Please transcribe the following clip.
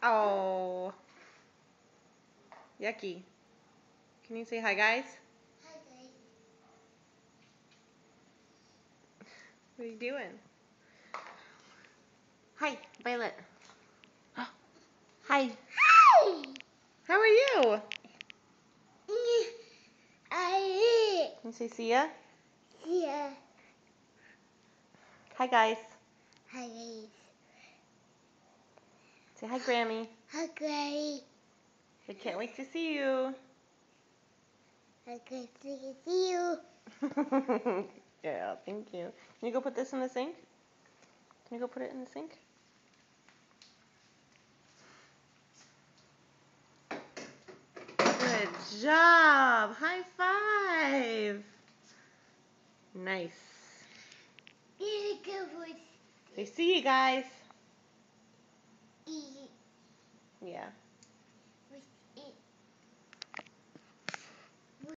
Oh. Yucky. Can you say hi, guys? Hi, guys. What are you doing? Hi, Violet. Hi. Hi. How are you? I Can you say see ya? yeah. Hi, guys. Hi, guys. Say hi, Grammy. Hi, guys. I can't wait to see you. Hi, guys. See you. Yeah, thank you. Can you go put this in the sink? Can you go put it in the sink? Good job. High five. Nice. Say see you guys. Yeah.